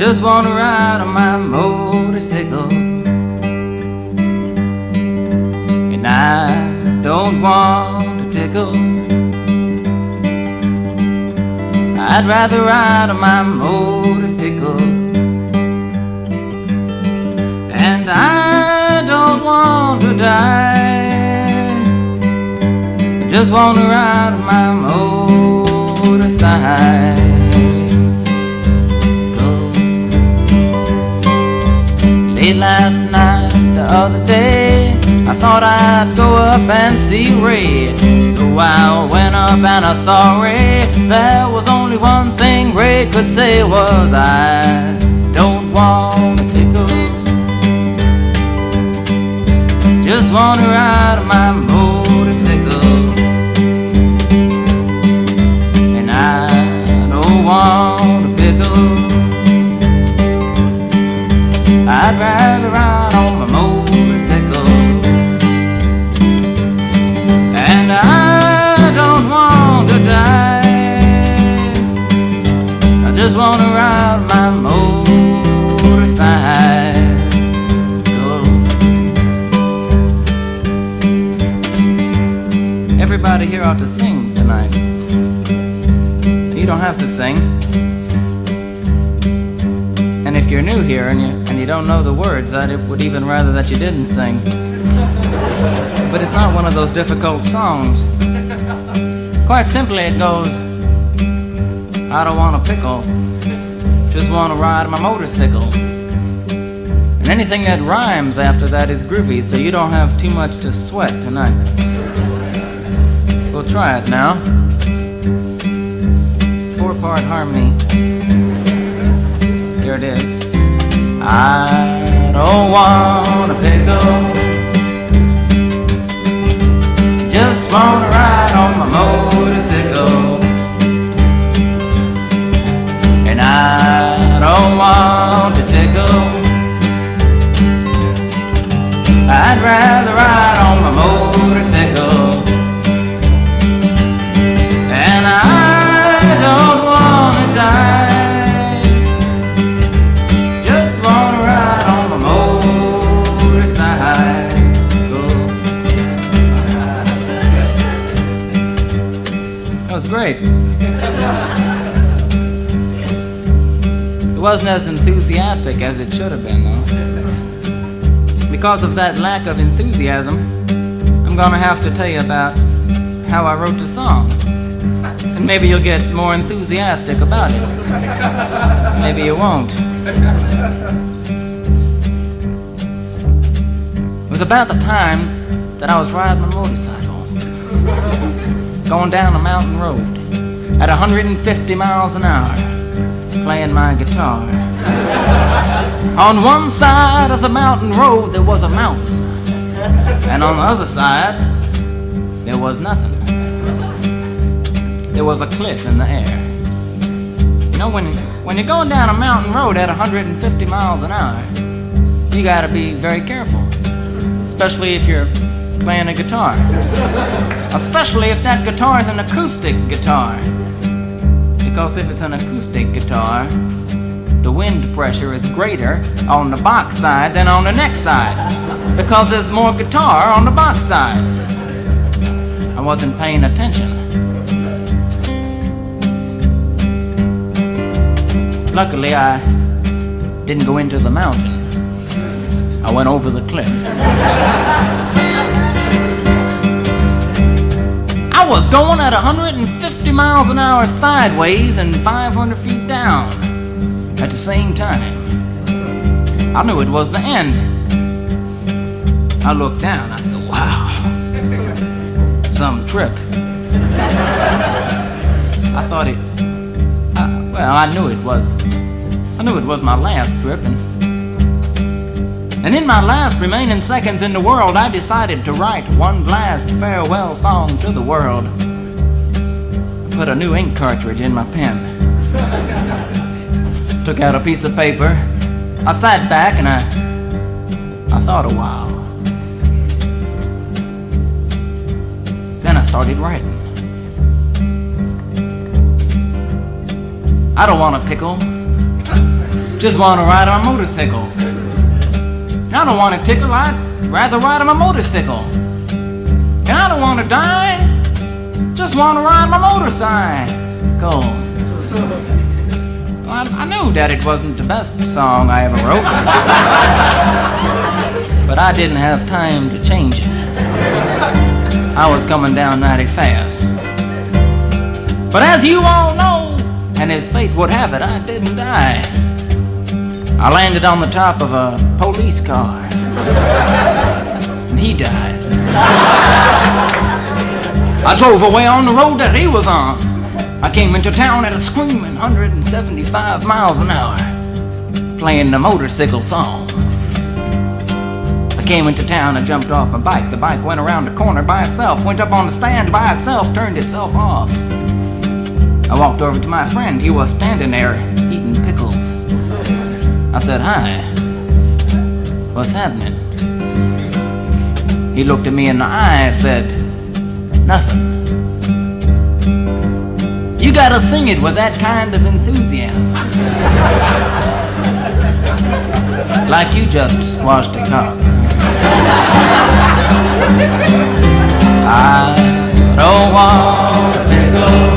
just wanna ride on my motorcycle. And I don't want to tickle. I'd rather ride on my motorcycle. And I don't want to die. I just want to ride on my motorcycle. Late last night, the other day, I thought I'd go up and see Ray. So I went up and I saw Ray. There was only one thing Ray could say was, I don't want to tickle. Just want to ride on my motorcycle. And I don't want to pickle. I'd rather ride on my motorcycle. And I don't want to die. I just want to ride my motorcycle. Everybody here ought to sing tonight. You don't have to sing. And if you're new here and you don't know the words, I would even rather that you didn't sing. But it's not one of those difficult songs. Quite simply it goes, I don't want a pickle, just want to ride my motorcycle. And anything that rhymes after that is groovy, so you don't have too much to sweat tonight. We'll try it now. 4-part harmony. Here it is. I don't want a pickle, just want to ride on my motorcycle. And I don't want to tickle. I'd rather ride on my motorcycle. And I don't want to die. Great. It wasn't as enthusiastic as it should have been, though. Because of that lack of enthusiasm, I'm gonna have to tell you about how I wrote the song. And maybe you'll get more enthusiastic about it. Maybe you won't. It was about the time that I was riding my motorcycle, going down a mountain road at 150 miles an hour, playing my guitar. On one side of the mountain road there was a mountain, and on the other side there was nothing. There was a cliff in the air. You know, when you're going down a mountain road at 150 miles an hour, you gotta be very careful, especially if you're playing a guitar. Especially if that guitar is an acoustic guitar. Because if it's an acoustic guitar, the wind pressure is greater on the box side than on the neck side. Because there's more guitar on the box side. I wasn't paying attention. Luckily, I didn't go into the mountain. I went over the cliff. I was going at 150 miles an hour sideways and 500 feet down at the same time. I knew it was the end. I looked down, I said, wow, some trip. I thought I knew it was my last trip, and in my last remaining seconds in the world, I decided to write one last farewell song to the world. Put a new ink cartridge in my pen. Took out a piece of paper. I sat back and I thought a while. Then I started writing. I don't want a pickle, just want to ride on a motorcycle. And I don't want to tickle, I'd rather ride on a motorcycle. And I don't want to die, just want to ride my motorcycle. Well, I knew that it wasn't the best song I ever wrote, but I didn't have time to change it. I was coming down mighty fast. But as you all know, and as fate would have it, I didn't die. I landed on the top of a police car, and he died. I drove away on the road that he was on. I came into town at a screaming 175 miles an hour, playing the motorcycle song. I came into town and jumped off my bike. The bike went around the corner by itself, went up on the stand by itself, turned itself off. I walked over to my friend. He was standing there eating pickles. I said, "Hi, what's happening?" He looked at me in the eye and said, "Nothing." You gotta sing it with that kind of enthusiasm. Like you just squashed a cop. I don't want to go